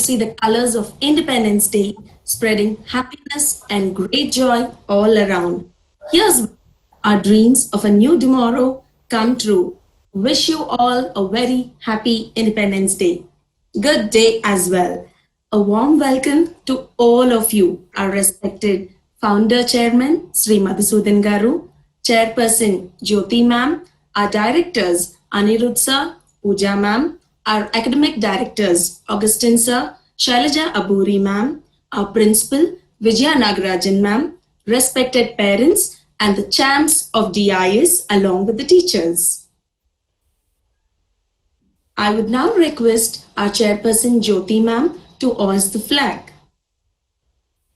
see the colors of Independence Day spreading happiness and great joy all around. Here's our dreams of a new tomorrow come true. Wish you all a very happy Independence Day. Good day as well. A warm welcome to all of you, our respected founder chairman Sri Madhusudan Garu, chairperson Jyoti ma'am, our directors Anirudh sir, Pooja ma'am, our academic directors Augustine sir, Shailaja Aburi ma'am, our principal Vijaya Nagarajan ma'am, respected parents and the champs of DIS along with the teachers. I would now request our chairperson Jyoti ma'am to hoist the flag.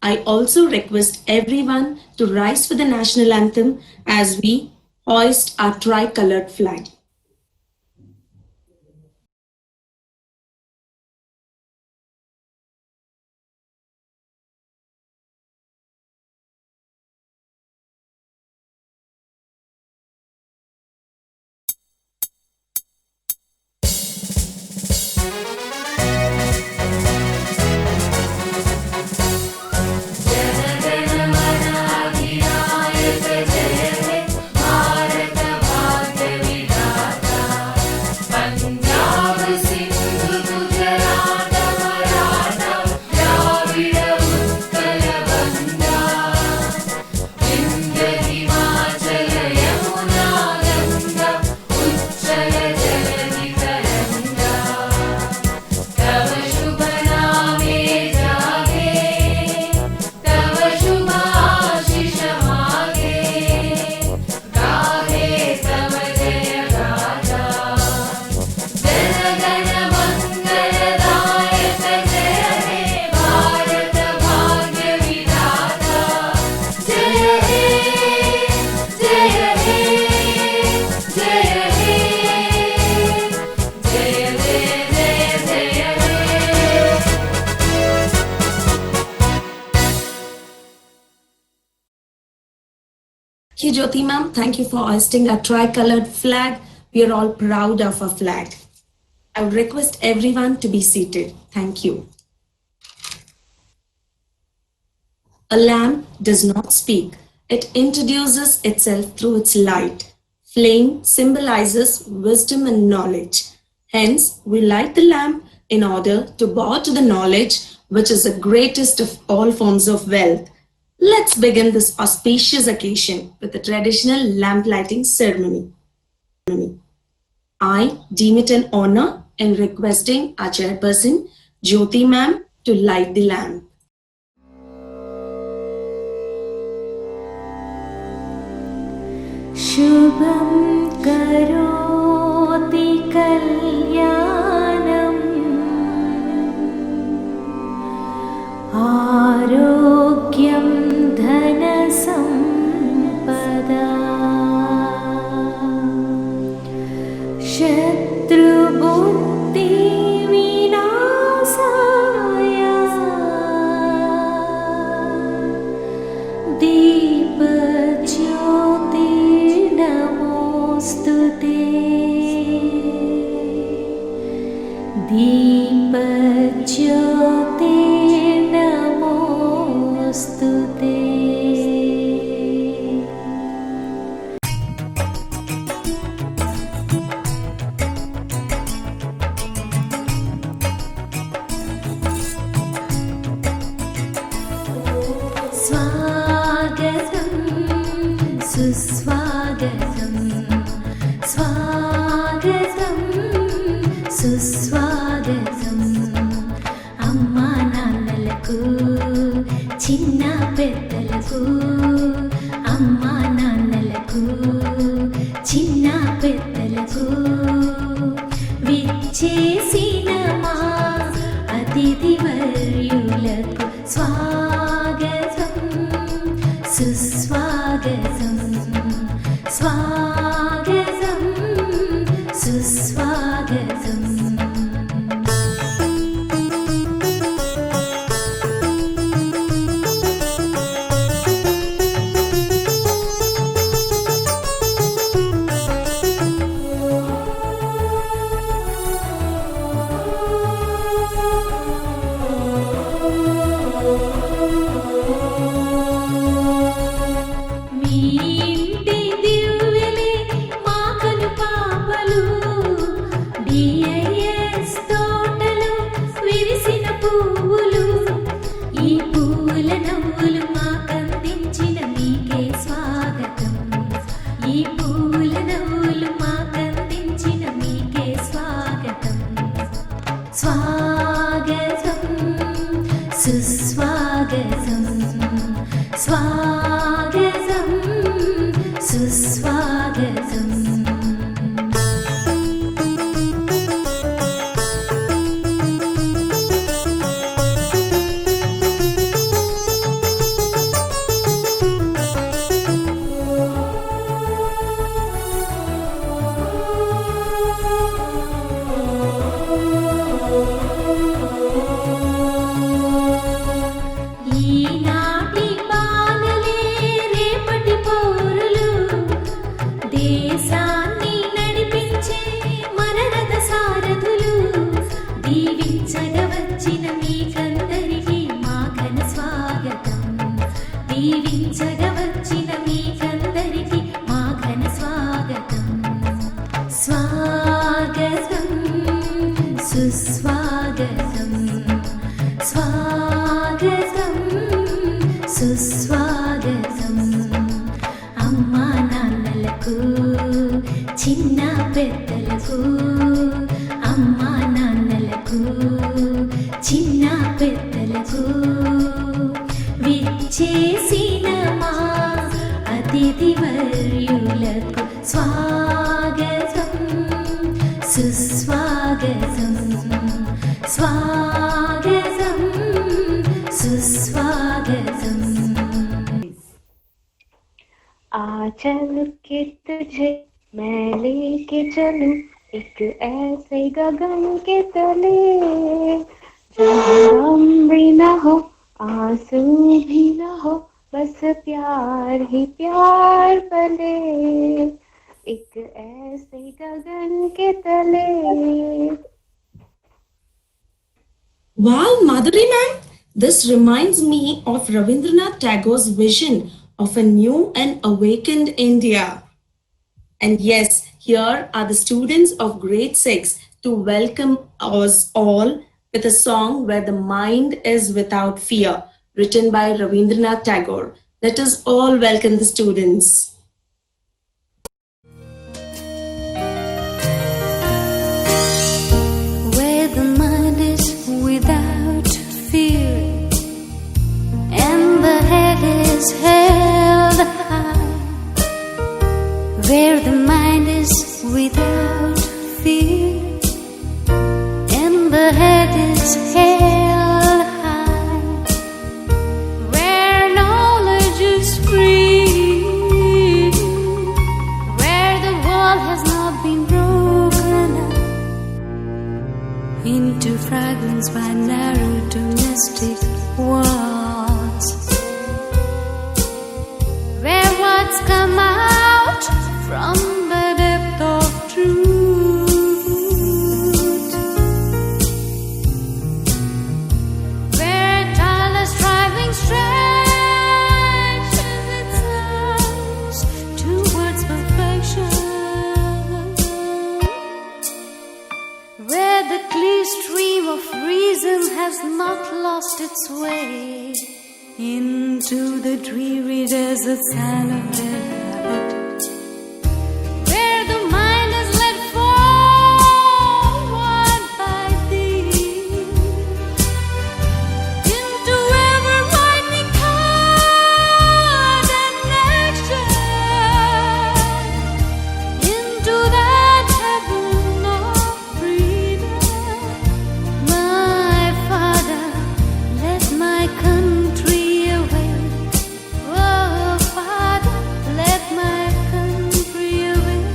I also request everyone to rise for the national anthem as we hoist our tricolored flag. Thank you, Jyoti ma'am. Thank you for hoisting our tricolored flag. We are all proud of our flag. I would request everyone to be seated. Thank you. A lamp does not speak. It introduces itself through its light. Flame symbolizes wisdom and knowledge. Hence, we light the lamp in order to bow to the knowledge, which is the greatest of all forms of wealth. Let's begin this auspicious occasion with the traditional lamp lighting ceremony. I deem it an honor in requesting our chairperson, Jyoti ma'am, to light the lamp. Shubham karoti kalyanam Arogyam धन संपदा शत्रुबुद्धि विनाशाय दीपज्योति नमोस्तुते दीपज्योति नमोस्तुते सुस्वागतं स्वागतं सुस्वागतम् अम्मा नान्नलकु चिन्न पेद्दलकु अम्मा नान्नलकु चिन्न पेद्दलकु विच्చేసిన మా అతిథి వర్యులకు స్వాగతం సుస్వాగతం स्वागतं सुस्वागतम् చిన్న పెద్దలకు అమ్మా నాన్నలకు చిన్న పెద్దలకు విచ్చేసిన మా అతిథి వర్యులకు స్వాగతం సుస్వాగతం స్వాగతం సుస్వాగతం चल के तुझे मैं लेके चलूं एक ऐसे गगन के तले जहाँ गम भी न हो आंसू भी न हो बस प्यार ही प्यार पले एक ऐसे गगन के तले. Wow, Madhuri ma'am, this reminds me of Rabindranath Tagore's vision of a new and awakened India. And yes, here are the students of grade 6 to welcome us all with a song where the mind is without fear, written by Rabindranath Tagore. Let us all welcome the students. Where the mind is without fear and the head is held high, where the mind is without fear and the head is held high, where knowledge is free, where the wall has not been broken up into fragments by narrow domestic walls, where words come out from the depth of truth, where tireless striving stretches its arms towards perfection, where the clear stream of reason has not lost its way into the dreary desert sand of their habit, where the mind is led forward by thee into ever widening condemnation, into that heaven of freedom. My Father, let my country awake. Oh, Father, let my country awake.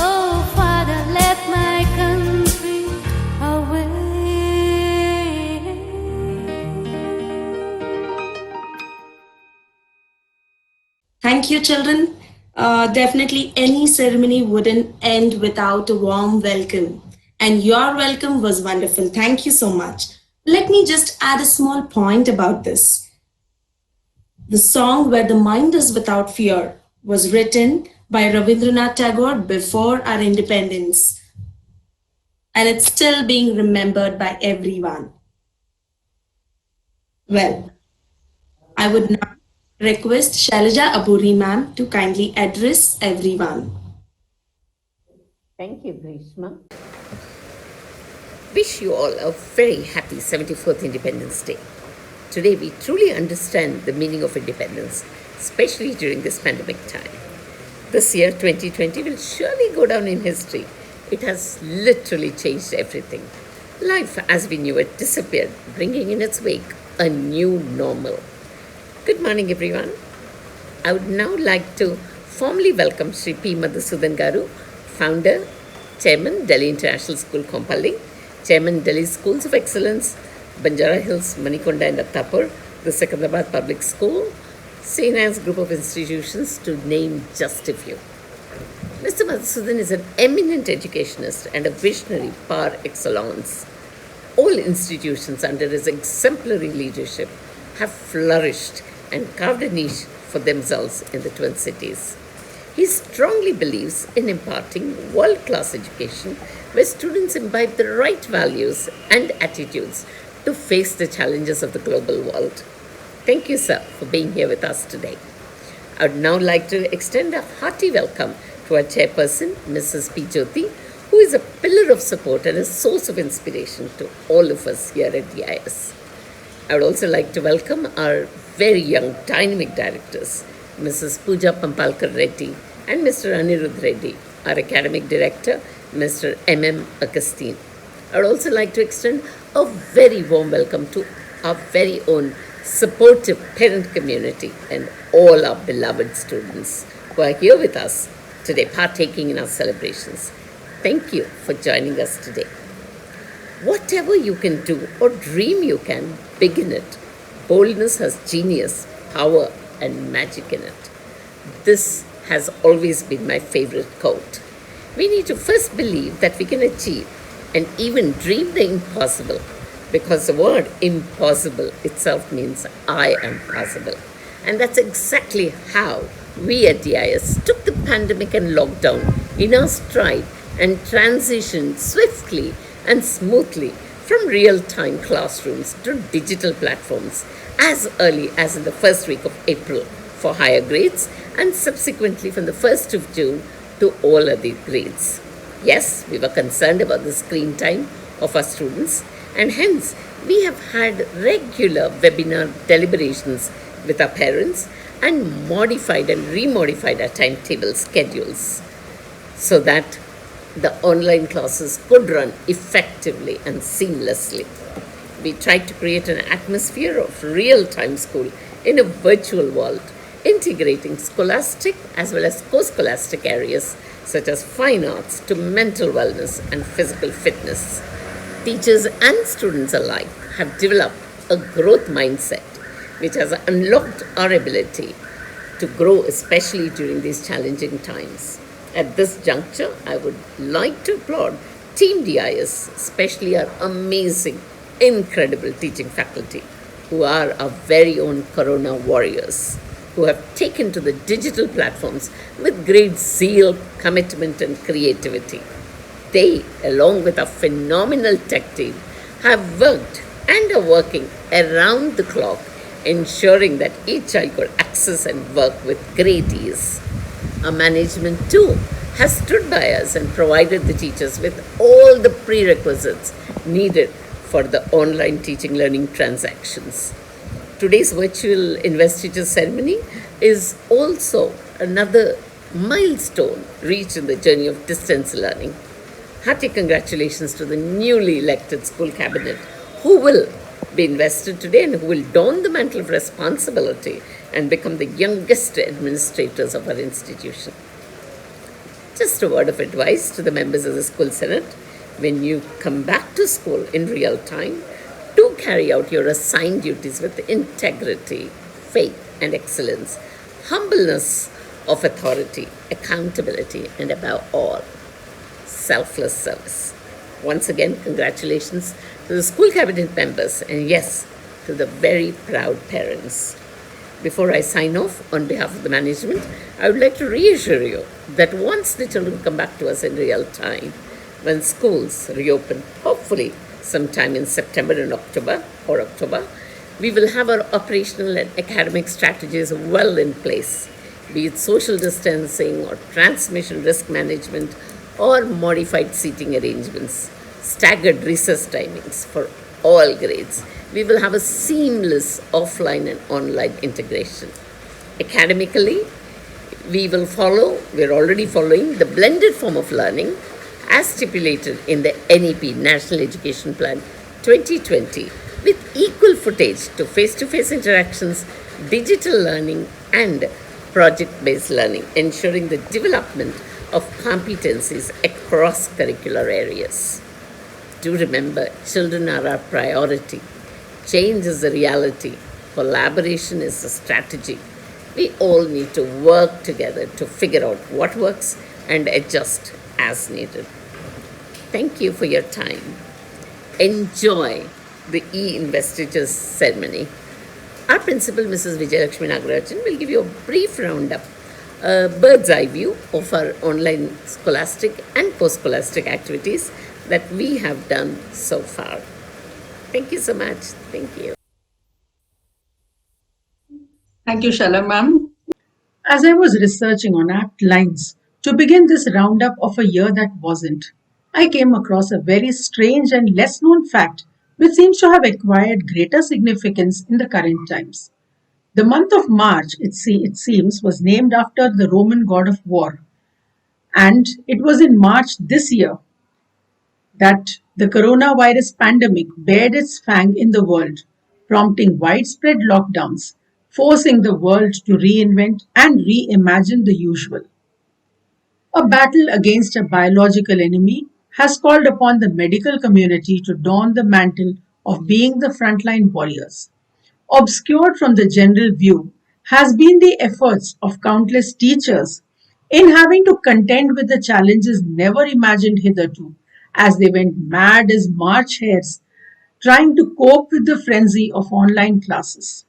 Oh, Father, let my country awake. Thank you, children. Definitely, any ceremony wouldn't end without a warm welcome. And your welcome was wonderful. Thank you so much. Let me just add a small point about this. The song Where the Mind is Without Fear was written by Rabindranath Tagore before our independence. And it's still being remembered by everyone. Well, I would now request Shailaja Aburi ma'am to kindly address everyone. Thank you, Grishma. Wish you all a very happy 74th Independence Day. Today we truly understand the meaning of independence, especially during this pandemic time. This year, 2020, will surely go down in history. It has literally changed everything. Life as we knew it disappeared, bringing in its wake a new normal. Good morning, everyone. I would now like to formally welcome Sri P. Madhusudan Garu, founder, Chairman, Delhi International School, Kompally, Chairman, Delhi Schools of Excellence, Banjara Hills, Manikonda and Attapur, the Secunderabad Public School, St. Anne's Group of Institutions, to name just a few. Mr. Madhusudan is an eminent educationist and a visionary par excellence. All institutions under his exemplary leadership have flourished and carved a niche for themselves in the Twin Cities. He strongly believes in imparting world-class education where students imbibe the right values and attitudes to face the challenges of the global world. Thank you, sir, for being here with us today. I would now like to extend a hearty welcome to to our chairperson, Mrs. P. Jyoti, who is a pillar of support and a source of inspiration to all of us here at DIS. I would also like to welcome our very young dynamic directors, Mrs. Pooja Pampalkar Reddy and Mr. Anirudh Reddy, our academic director, Mr. M.M. Agustin. I would also like to extend a very warm welcome to our very own supportive parent community and all our beloved students who are here with us today, partaking in our celebrations. Thank you for joining us today. Whatever you can do or dream you can, begin it. Boldness has genius, power, and magic in it. This has always been my favorite quote. We need to first believe that we can achieve and even dream the impossible, because the word impossible itself means I am possible. And that's exactly how we at DIS took the pandemic and lockdown in our stride and transitioned swiftly and smoothly from real-time classrooms to digital platforms as early as in the first week of April for higher grades and subsequently from the 1st of June to all other grades. Yes, we were concerned about the screen time of our students, and hence we have had regular webinar deliberations with our parents and modified and remodified our timetable schedules so that the online classes could run effectively and seamlessly. We tried to create an atmosphere of real-time school in a virtual world, integrating scholastic as well as co-scholastic areas such as fine arts to mental wellness and physical fitness. Teachers and students alike have developed a growth mindset which has unlocked our ability to grow, especially during these challenging times. At this juncture, I would like to applaud Team DIS, especially our amazing, incredible teaching faculty, who are our very own Corona warriors, who have taken to the digital platforms with great zeal, commitment, and creativity. They, along with a phenomenal tech team, have worked and are working around the clock, ensuring that each child could access and work with great ease. Our management too has stood by us and provided the teachers with all the prerequisites needed for the online teaching learning transactions. Today's virtual investiture ceremony is also another milestone reached in the journey of distance learning. Hearty congratulations to the newly elected school cabinet who will be invested today and who will don the mantle of responsibility and become the youngest administrators of our institution. Just a word of advice to the members of the school senate: when you come back to school in real time, do carry out your assigned duties with integrity, faith, and excellence, humbleness of authority, accountability, and above all, selfless service. Once again, congratulations to the school cabinet members and yes, to the very proud parents. Before I sign off on behalf of the management, I would like to reassure you that once the children come back to us in real time, when schools reopen, hopefully sometime in September and October, we will have our operational and academic strategies well in place, be it social distancing or transmission risk management or modified seating arrangements, staggered recess timings for all grades. We will have a seamless offline and online integration. Academically, we're already following the blended form of learning as stipulated in the NEP, National Education Plan 2020, with equal footage to face-to-face interactions, digital learning, and project-based learning, ensuring the development of competencies across curricular areas. Do remember, children are our priority. Change is a reality. Collaboration is a strategy. We all need to work together to figure out what works and adjust as needed. Thank you for your time. Enjoy the e-investitures ceremony. Our principal, Mrs. Vijayalakshmi Nagarajan, will give you a brief roundup, a bird's eye view of our online scholastic and post-scholastic activities that we have done so far. Thank you so much. Thank you. Thank you, Shala ma'am. As I was researching on apt lines To begin this roundup of a year that wasn't, I came across a very strange and less known fact which seems to have acquired greater significance in the current times. The month of March, it seems, was named after the Roman god of war, and it was in March this year that the coronavirus pandemic bared its fang in the world, prompting widespread lockdowns, forcing the world to reinvent and reimagine the usual. A battle against a biological enemy has called upon the medical community to don the mantle of being the frontline warriors. Obscured from the general view has been the efforts of countless teachers in having to contend with the challenges never imagined hitherto as they went mad as March hares trying to cope with the frenzy of online classes.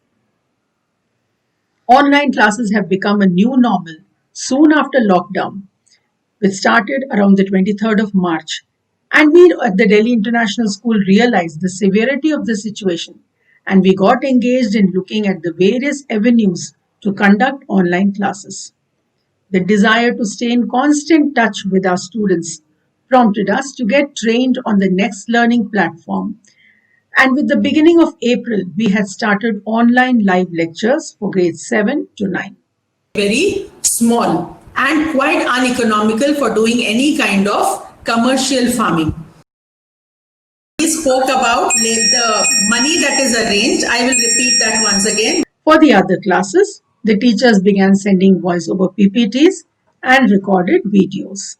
Online classes have become a new normal soon after lockdown, which started around the 23rd of March. And we at the Delhi International School realized the severity of the situation and we got engaged in looking at the various avenues to conduct online classes. The desire to stay in constant touch with our students prompted us to get trained on the Next Learning platform. And with the beginning of April, we had started online live lectures for grades 7 to 9. Very small and quite uneconomical for doing any kind of commercial farming. We spoke about the money that is arranged. I will repeat that once again. For the other classes, the teachers began sending voice over PPTs and recorded videos.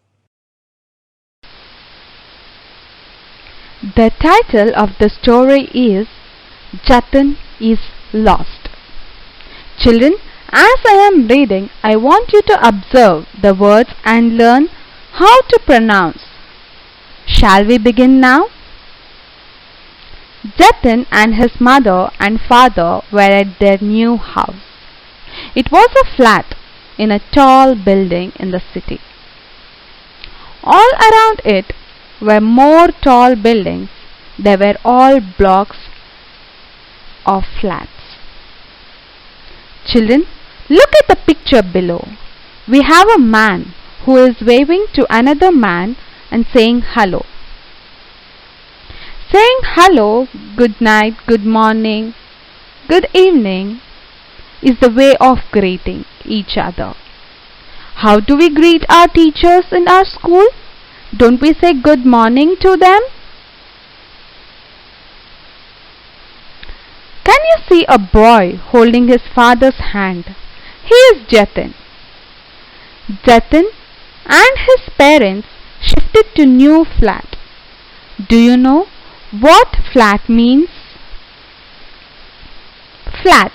The title of the story is Jatin is Lost. Children, as I am reading, I want you to observe the words and learn how to pronounce. Shall we begin now? Jatin and his mother and father were at their new house. It was a flat in a tall building in the city. All around it were more tall buildings. They were all blocks of flats. Children, look at the picture below. We have a man who is waving to another man and saying hello. Saying hello, good night, good morning, good evening is the way of greeting each other. How do we greet our teachers in our school? Don't we say good morning to them? Can you see a boy holding his father's hand? He is Jatin. Jatin and his parents shifted to new flat. Do you know what flat means? Flat,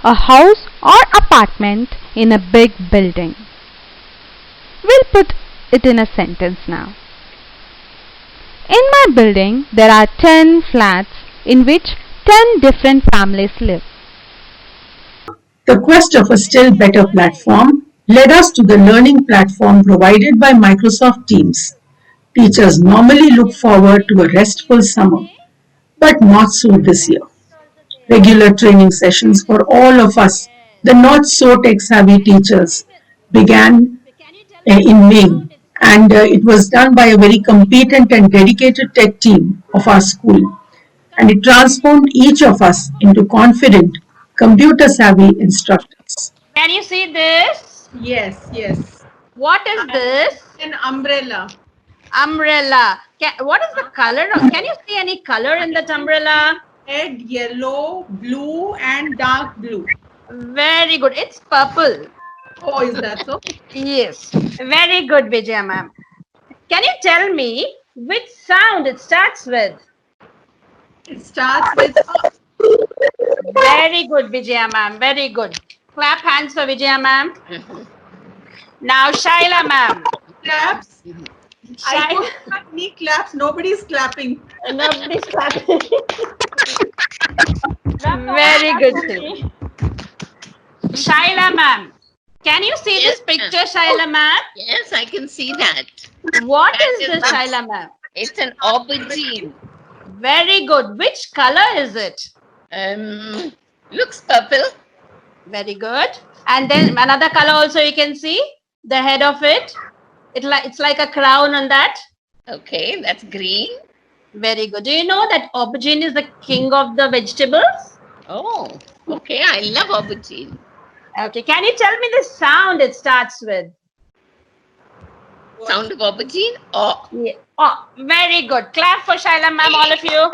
a house or apartment in a big building. We'll put it in a sentence now. In my building, there are 10 flats in which 10 different families live. The quest of a still better platform led us to the learning platform provided by Microsoft Teams. Teachers normally look forward to a restful summer, but not so this year. Regular training sessions for all of us, the not so tech savvy teachers, began in May, and it was done by a very competent and dedicated tech team of our school. And it transformed each of us into confident, computer savvy instructors. Can you see this? Yes. What is this? An umbrella. Umbrella. What is the color of? Can you see any color in that umbrella? Red, yellow, blue, and dark blue. Very good. It's purple. Oh, is that so? Yes. Very good, Vijaya ma'am. Can you tell me which sound it starts with? It starts with Very good, Vijaya ma'am. Very good. Clap hands for Vijaya ma'am. Now, Shaila ma'am. claps. I don't have any claps. Nobody's clapping. Nobody's clapping. Very good. Too. Shaila ma'am. Can you see this picture, Shaila ma'am? Yes, I can see that. What That is is this, a- Shaila ma'am? It's an aubergine. Very good. Which color is it? Looks purple. Very good. And then another color also you can see. The head of it. It's like a crown on that. Okay, that's green. Very good. Do you know that aubergine is the king of the vegetables? Oh, okay. I love aubergine. Okay. Can you tell me the sound it starts with? Sound of aubergine? Oh, Yeah. Oh, very good. Clap for Shaila ma'am, all of you.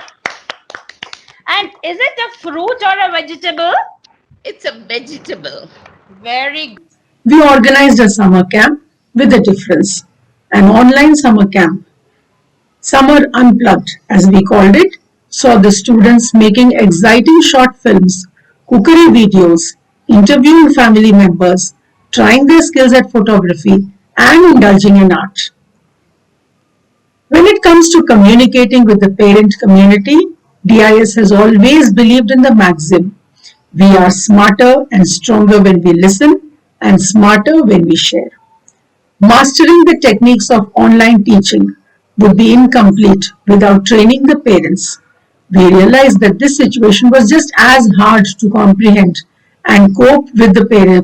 And is it a fruit or a vegetable? it's a vegetable. Very good. We organized a summer camp with a difference, an online summer camp. Summer Unplugged, as we called it, saw the students making exciting short films, cookery videos, interviewing family members, trying their skills at photography, and indulging in art. When it comes to communicating with the parent community, DIS has always believed in the maxim: we are smarter and stronger when we listen, and smarter when we share. Mastering the techniques of online teaching would be incomplete without training the parents. We realized that this situation was just as hard to comprehend and cope with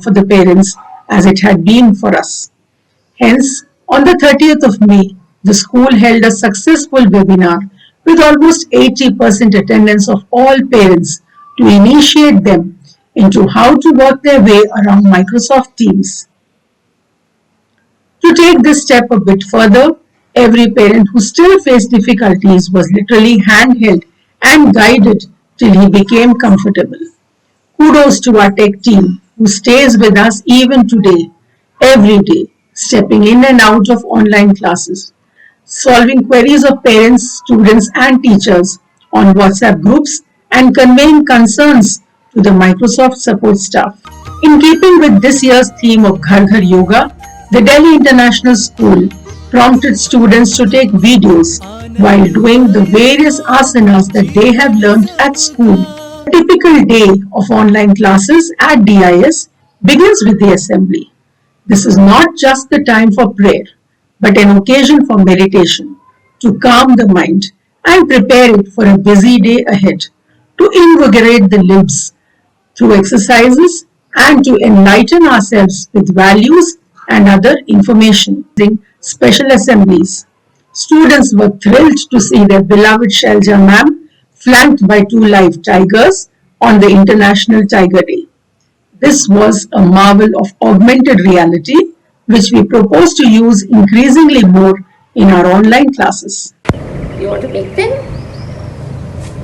for the parents as it had been for us. Hence, on the 30th of May, the school held a successful webinar with almost 80% attendance of all parents to initiate them into how to work their way around Microsoft Teams. To take this step a bit further, every parent who still faced difficulties was literally handheld and guided till he became comfortable. Kudos to our tech team who stays with us even today, every day, stepping in and out of online classes, solving queries of parents, students, and teachers on WhatsApp groups, and conveying concerns to the Microsoft support staff. In keeping with this year's theme of Ghar Ghar Yoga, the Delhi International School prompted students to take videos while doing the various asanas that they have learned at school. A typical day of online classes at DIS begins with the assembly. This is not just the time for prayer, but an occasion for meditation, to calm the mind and prepare it for a busy day ahead, to invigorate the limbs through exercises and to enlighten ourselves with values and other information. In special assemblies, students were thrilled to see their beloved Shelja ma'am flanked by two live tigers on the International Tiger Day. This was a marvel of augmented reality, which we propose to use increasingly more in our online classes. You want to make them?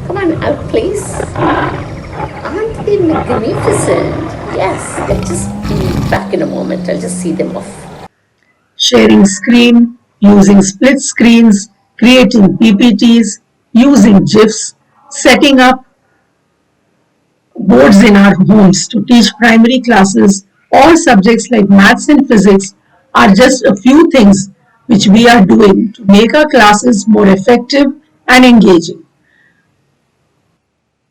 Come on out, please. Aren't they magnificent? Yes, they'll just be back in a moment. I'll just see them off. Sharing screen, using split screens, creating PPTs, using GIFs, setting up boards in our homes to teach primary classes, all subjects like maths and physics are just a few things which we are doing to make our classes more effective and engaging.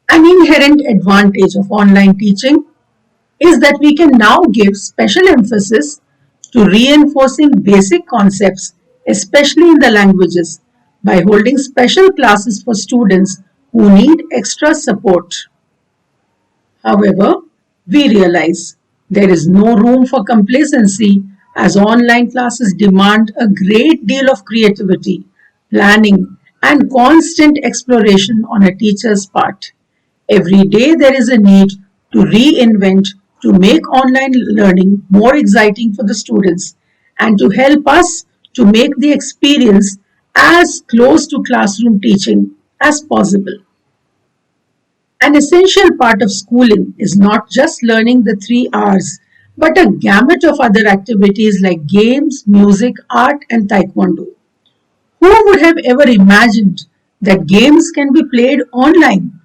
An inherent advantage of online teaching is that we can now give special emphasis to reinforcing basic concepts, especially in the languages, by holding special classes for students who need extra support. However, we realize there is no room for complacency as online classes demand a great deal of creativity, planning, and constant exploration on a teacher's part. Every day there is a need to reinvent to make online learning more exciting for the students and to help us to make the experience as close to classroom teaching as possible. An essential part of schooling is not just learning the 3 R's, but a gamut of other activities like games, music, art, and taekwondo. Who would have ever imagined that games can be played online?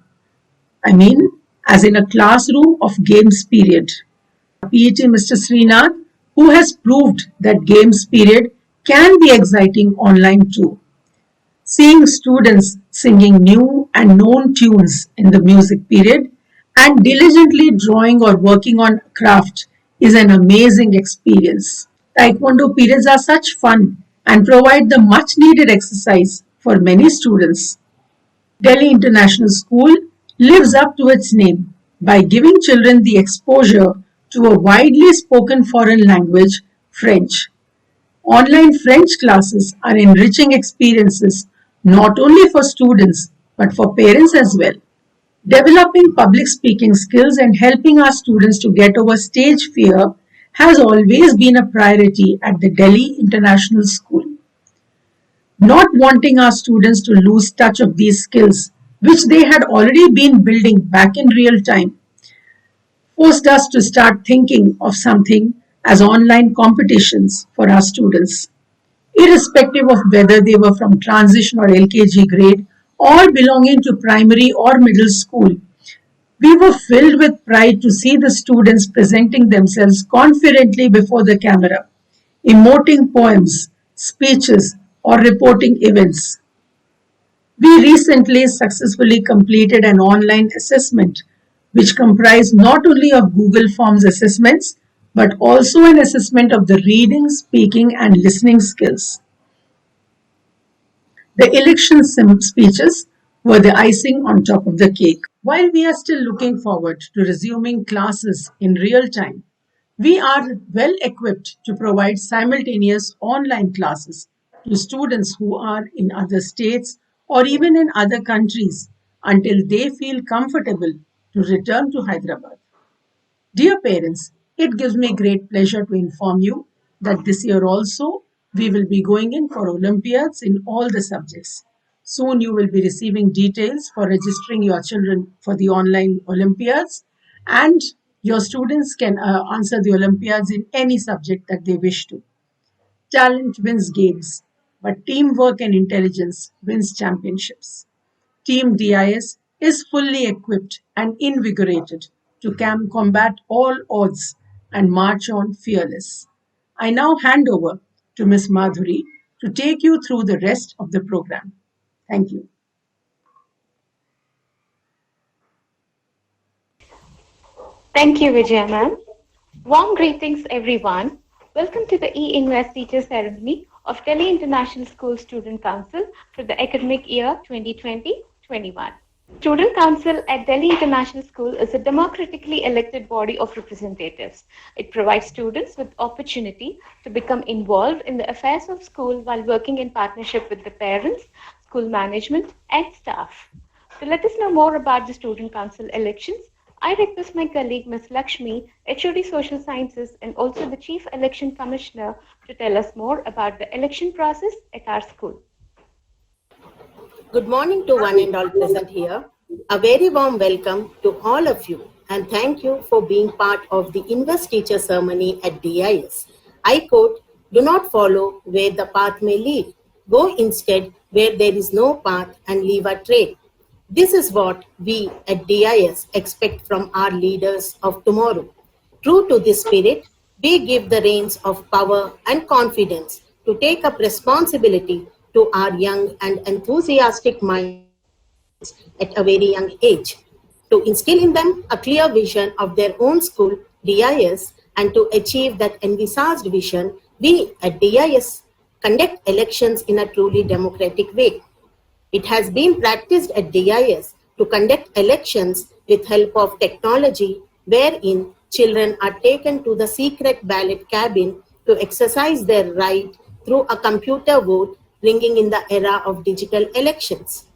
I mean, as in a classroom of games period. PET Mr. Srinath, who has proved that games period can be exciting online too. Seeing students singing new and known tunes in the music period and diligently drawing or working on craft is an amazing experience. Taekwondo periods are such fun and provide the much needed exercise for many students. Delhi International School lives up to its name by giving children the exposure to a widely spoken foreign language French. Online French classes are enriching experiences not only for students but for parents as well. Developing public speaking skills and helping our students to get over stage fear has always been a priority at the Delhi International School. Not wanting our students to lose touch of these skills, which they had already been building back in real time, forced us to start thinking of something as online competitions for our students. Irrespective of whether they were from transition or LKG grade or belonging to primary or middle school, we were filled with pride to see the students presenting themselves confidently before the camera, emoting poems, speeches, or reporting events. We recently successfully completed an online assessment which comprised not only of Google Forms assessments but also an assessment of the reading, speaking, and listening skills. The election speeches were the icing on top of the cake. While we are still looking forward to resuming classes in real time, we are well equipped to provide simultaneous online classes to students who are in other states or even in other countries until they feel comfortable to return to Hyderabad. Dear parents, it gives me great pleasure to inform you that this year also we will be going in for Olympiads in all the subjects. Soon you will be receiving details for registering your children for the online Olympiads, and your students can answer the Olympiads in any subject that they wish to. Talent wins games, but teamwork and intelligence wins championships. Team DIS is fully equipped and invigorated to combat all odds and march on fearless. I now hand over to Ms. Madhuri to take you through the rest of the program. Thank you. Thank you, Vijaya ma'am. Warm greetings, everyone. Welcome to the e-Invest Teacher Ceremony of Delhi International School Student Council for the academic year 2020-21. Student Council at Delhi International School is a democratically elected body of representatives. It provides students with opportunity to become involved in the affairs of school while working in partnership with the parents, school management, and staff. To let us know more about the Student Council elections, I request my colleague Ms. Lakshmi, HOD Social Sciences and also the Chief Election Commissioner, to tell us more about the election process at our school. Good morning to one and all present here. A very warm welcome to all of you and thank you for being part of the Invest Teacher Ceremony at DIS. I quote, "Do not follow where the path may lead. Go instead where there is no path and leave a trail." This is what we at DIS expect from our leaders of tomorrow. True to this spirit, we give the reins of power and confidence to take up responsibility to our young and enthusiastic minds at a very young age, to instill in them a clear vision of their own school, DIS, and to achieve that envisaged vision, we at DIS conduct elections in a truly democratic way. It has been practiced at DIS to conduct elections with help of technology, wherein children are taken to the secret ballot cabin to exercise their right through a computer vote, ringing in the era of digital elections.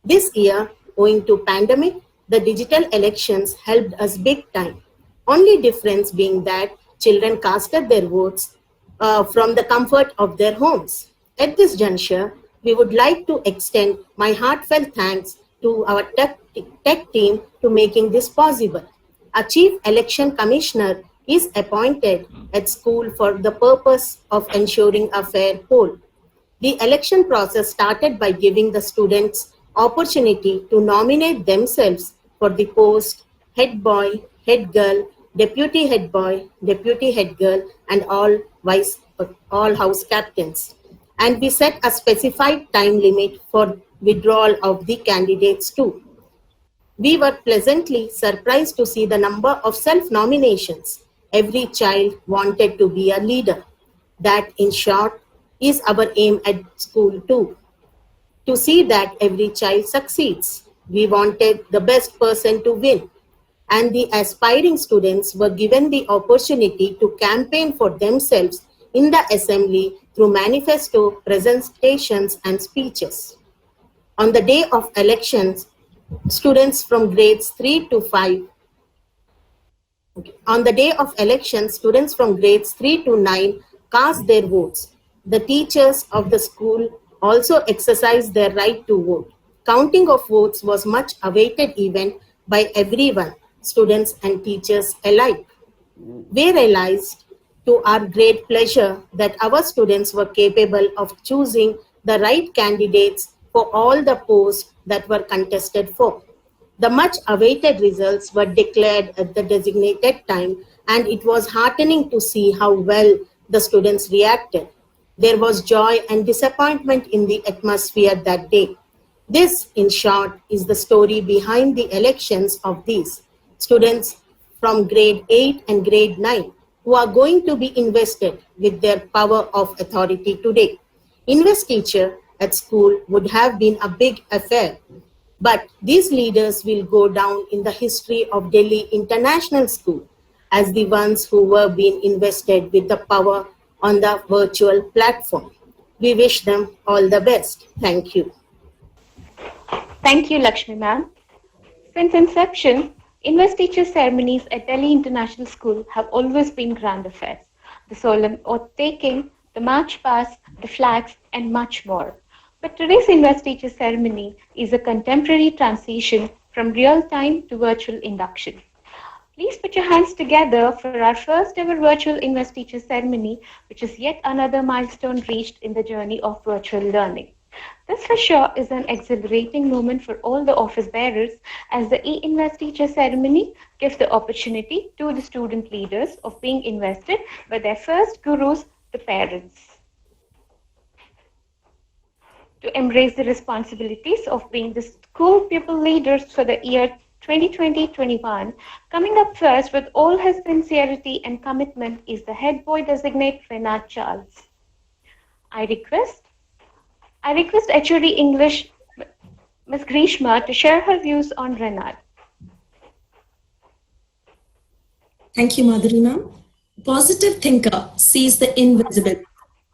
This year, owing to pandemic, the digital elections helped us big time. Only difference being that children casted their votes from the comfort of their homes. At this juncture, we would like to extend my heartfelt thanks to our tech team to making this possible. A chief election commissioner is appointed at school for the purpose of ensuring a fair poll. The election process started by giving the students opportunity to nominate themselves for the post head boy, head girl, deputy head boy, deputy head girl, and all house captains. And we set a specified time limit for withdrawal of the candidates too. We were pleasantly surprised to see the number of self-nominations. Every child wanted to be a leader. That, in short, is our aim at school too. To see that every child succeeds. We wanted the best person to win. And the aspiring students were given the opportunity to campaign for themselves in the assembly through manifesto, presentations, and speeches. On the day of elections, students from grades 3 to 5 On the day of election, students from grades 3 to 9 cast their votes. The teachers of the school also exercised their right to vote. Counting of votes was much awaited event by everyone, students and teachers alike. We realized to our great pleasure that our students were capable of choosing the right candidates for all the posts that were contested for. The much awaited results were declared at the designated time, and it was heartening to see how well the students reacted. There was joy and disappointment in the atmosphere that day. This, in short, is the story behind the elections of these students from grade 8 and grade 9 who are going to be invested with their power of authority today. Investiture at school would have been a big affair, but these leaders will go down in the history of Delhi International School as the ones who were being invested with the power on the virtual platform. We wish them all the best. Thank you. Thank you, Lakshmi ma'am. Since inception, investiture ceremonies at Delhi International School have always been grand affairs. The solemn oath taking, the march past, the flags, and much more. But today's investiture ceremony is a contemporary transition from real time to virtual induction. Please put your hands together for our first ever virtual investiture ceremony, which is yet another milestone reached in the journey of virtual learning. This for sure is an exhilarating moment for all the office bearers, as the e-investiture ceremony gives the opportunity to the student leaders of being invested by their first gurus, the parents, to embrace the responsibilities of being the school pupil leaders for the year 2020-21. Coming up first with all his sincerity and commitment is the head boy designate Renard Charles. I request HOD English Ms. Grishma to share her views on Renard. Thank you, Madhuri ma'am. Positive thinker sees the invisible,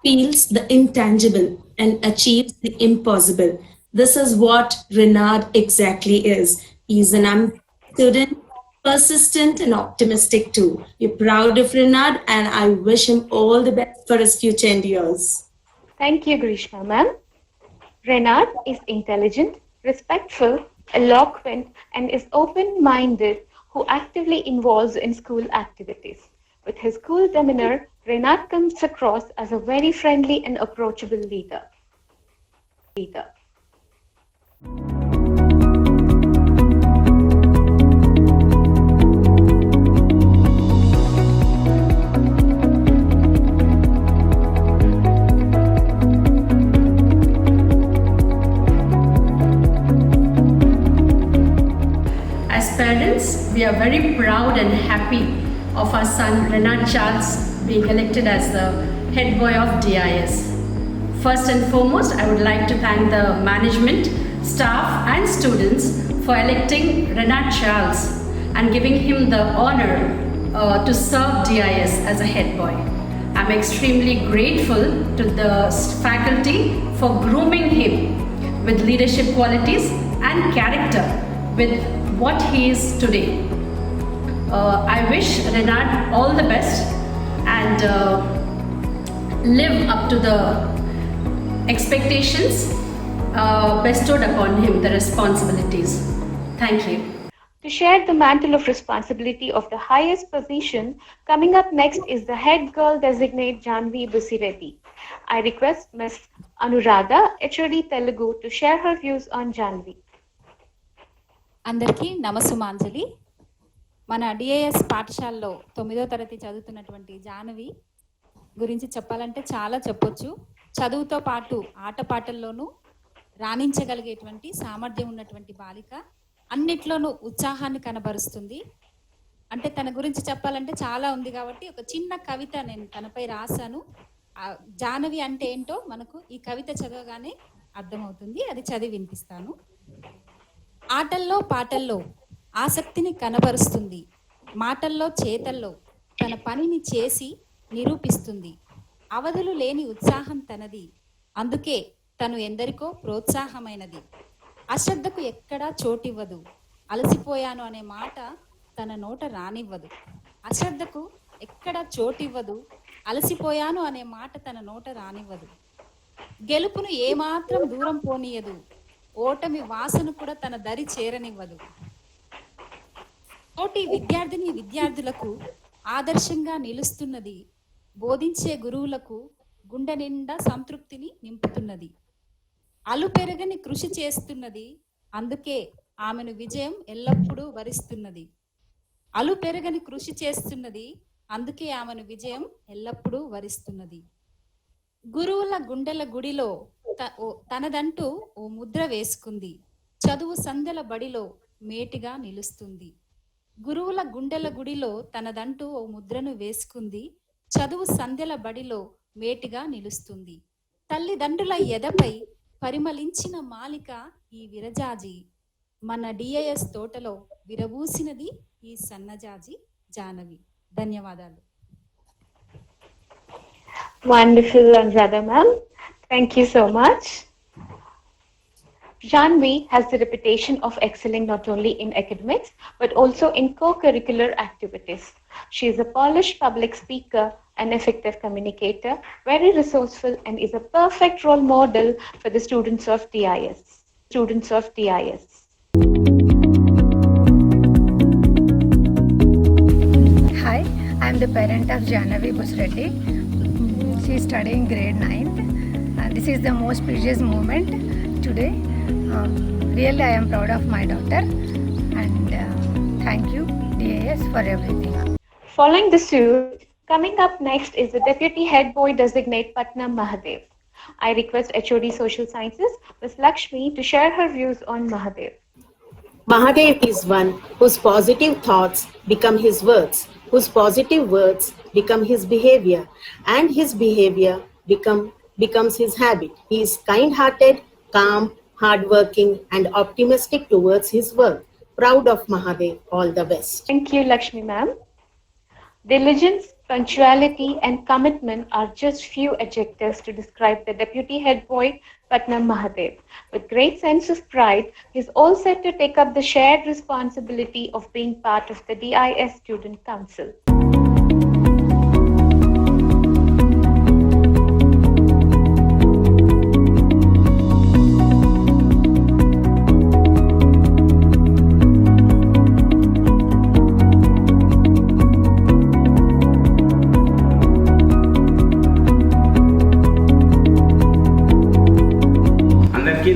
feels the intangible, and achieves the impossible. This is what Renard exactly is. He's an ambitious student, persistent and optimistic too. We're proud of Renard, and I wish him all the best for his future endeavors. Thank you, Grishma ma'am. Renard is intelligent, respectful, eloquent, and is open-minded, who actively involves in school activities. With his cool demeanor, Renard comes across as a very friendly and approachable leader. As parents, we are very proud and happy of our son Renard Charles being elected as the head boy of DIS. First and foremost, I would like to thank the management, staff and students for electing Renard Charles and giving him the honor to serve DIS as a head boy. I'm extremely grateful to the faculty for grooming him with leadership qualities and character with what he is today. I wish Renard all the best and live up to the expectations bestowed upon him, the responsibilities. Thank you. To share the mantle of responsibility of the highest position, coming up next is the head girl designate Janvi Busireddy. I request Ms. Anuradha, HOD Telugu, to share her views on Janvi. అందరికీ నమస్సుమాంజలి. మన DAS పాఠశాలలో 9వ తరగతి చదువుతున్నటువంటి జాహ్నవి గురించి చెప్పాలంటే చాలా చెప్పొచ్చు. చదువుతో పాటు ఆటపాటల్లోనూ రాణించగలిగేటువంటి సామర్థ్యం ఉన్నటువంటి బాలిక, అన్నిట్లోనూ ఉత్సాహాన్ని కనబరుస్తుంది. అంటే తన గురించి చెప్పాలంటే చాలా ఉంది కాబట్టి ఒక చిన్న కవిత నేను తనపై రాశాను. జాహ్నవి అంటే ఏంటో మనకు ఈ కవిత చదవగానే అర్థమవుతుంది. అది చదివి వినిపిస్తాను. ఆటల్లో పాటల్లో ఆసక్తిని కనబరుస్తుంది, మాటల్లో చేతల్లో తన పనిని చేసి నిరూపిస్తుంది. అవధులు లేని ఉత్సాహం తనది, అందుకే తను ఎందరికో ప్రోత్సాహమైనది. అశ్రద్ధకు ఎక్కడా చోటివ్వదు, అలసిపోయాను అనే మాట తన నోట రానివ్వదు. అశ్రద్ధకు ఎక్కడా చోటివ్వదు, అలసిపోయాను అనే మాట తన నోట రానివ్వదు. గెలుపును ఏమాత్రం దూరం పోనీయదు, ఓటమి వాసన కూడా తన దరి చేరనివ్వదు. తోటి విద్యార్థులకు ఆదర్శంగా నిలుస్తున్నది, బోధించే గురువులకు గుండె నిండా సంతృప్తిని నింపుతున్నది. అలు పెరగని కృషి చేస్తున్నది, అందుకే ఆమెను విజయం ఎల్లప్పుడూ వరిస్తున్నది. అలు పెరగని కృషి చేస్తున్నది, అందుకే ఆమెను విజయం ఎల్లప్పుడూ వరిస్తున్నది. గురువుల గుండెల గుడిలో తనదంటూ ఓ ముద్ర వేసుకుంది, చదువు సందెల బడిలో మేటిగా నిలుస్తుంది. గురువుల గుండెల గుడిలో తనదంటూ ఓ ముద్రను వేసుకుంది, చదువు సందెల బడిలో మేటిగా నిలుస్తుంది. తల్లిదండ్రుల ఎదపై పరిమళించిన మాలిక ఈ విరజాజి, మన డిఐఎస్ తోటలో విరబూసినది ఈ సన్నజాజి జానవి. ధన్యవాదాలు. Wonderful, Anuradha ma'am. Thank you so much. Janvi has the reputation of excelling not only in academics but also in co-curricular activities. She is a polished public speaker, an effective communicator, very resourceful, and is a perfect role model for the students of DIS. Hi, I am the parent of Janavi Busreddy. She is studying grade 9th. This is the most precious moment today. Really, I am proud of my daughter, and thank you, DAS, for everything. Following the suit, coming up next is the Deputy Head Boy Designate Patna Mahadev. I request HOD Social Sciences, Ms. Lakshmi, to share her views on Mahadev. Mahadev is one whose positive thoughts become his words, whose positive words become his behavior, and his behavior becomes his habit. He is kind-hearted, calm, hardworking, and optimistic towards his work. Proud of Mahadev. All the best. Thank you, Lakshmi ma'am. Diligence, punctuality, and commitment are just few adjectives to describe the Deputy Head Boy Patna Mahadev. With great sense of pride, he is all set to take up the shared responsibility of being part of the DIS Student Council.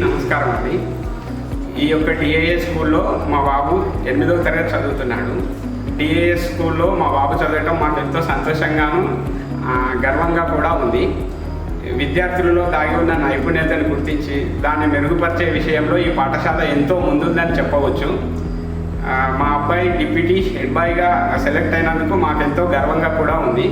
నమస్కారం అండి. ఈ యొక్క DIIs స్కూల్లో మా బాబు 8వ తరగతి చదువుతున్నాడు. DIIs స్కూల్లో మా బాబు చదవటం మాకు ఎంతో సంతోషంగాను గర్వంగా కూడా ఉంది. విద్యార్థులలో దాగి ఉన్న నైపుణ్యతను గుర్తించి దాన్ని మెరుగుపరిచే విషయంలో ఈ పాఠశాల ఎంతో ముందుందని చెప్పవచ్చు. మా అబ్బాయి డిప్యూటీ హెడ్ బాయ్గా సెలెక్ట్ అయినందుకు మాకెంతో గర్వంగా కూడా ఉంది.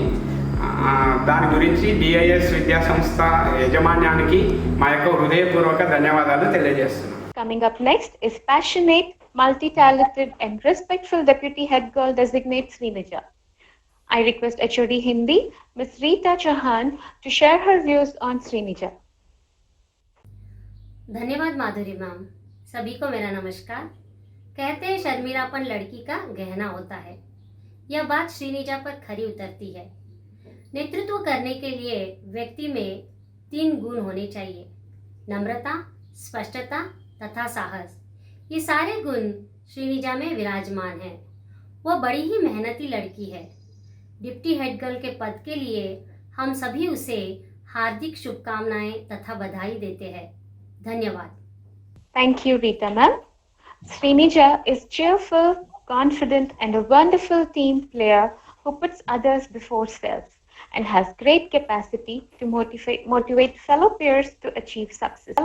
దాని గురించి డిఐఎస్ విద్యా సంస్థ యాజమాన్యానికి మా యొక్క హృదయపూర్వక ధన్యవాదాలు తెలియజేస్తున్నాను. Coming up next is passionate, multi-talented and respectful Deputy Head Girl Designate Srinija. I request HOD Hindi, Ms. Rita Chauhan, to share her views on Srinija. धन्यवाद माधुरी मैम. सभी को मेरा नमस्कार. कहते हैं शर्मीलापन लड़की का गहना होता है. यह बात श्रीनिजा पर खरी उतरती है. नेतृत्व करने के लिए व्यक्ति में 3 गुण होने चाहिए: नम्रता, स्पष्टता तथा साहस. ये सारे गुण श्रीनिजा में विराजमान हैं. वह बड़ी ही मेहनती लड़की है. डिप्टी हेड गर्ल के पद के लिए हम सभी उसे हार्दिक शुभकामनाएं तथा बधाई देते हैं. धन्यवाद. Thank you, Rita ma'am. Srinija is cheerful, confident, and a wonderful team player who puts others before self and has great capacity to motivate fellow peers to achieve success.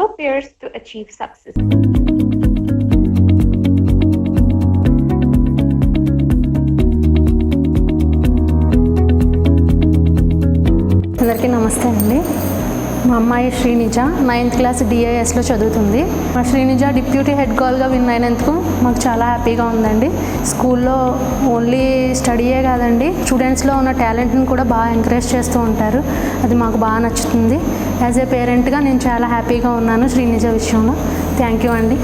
అందరికీ నమస్తే అండి. మా అమ్మాయి శ్రీనిజ 9th క్లాస్ డిఐఎస్లో చదువుతుంది. మా Srinija deputy head గర్ల్గా win అయినందుకు మాకు చాలా హ్యాపీగా ఉందండి. స్కూల్లో ఓన్లీ స్టడీయే కాదండి, స్టూడెంట్స్లో ఉన్న టాలెంట్ని కూడా బాగా ఎంకరేజ్ చేస్తూ ఉంటారు. అది మాకు బాగా నచ్చుతుంది. యాజ్ ఏ పేరెంట్గా నేను చాలా హ్యాపీగా ఉన్నాను శ్రీనిజ విషయంలో. థ్యాంక్ యూ అండి.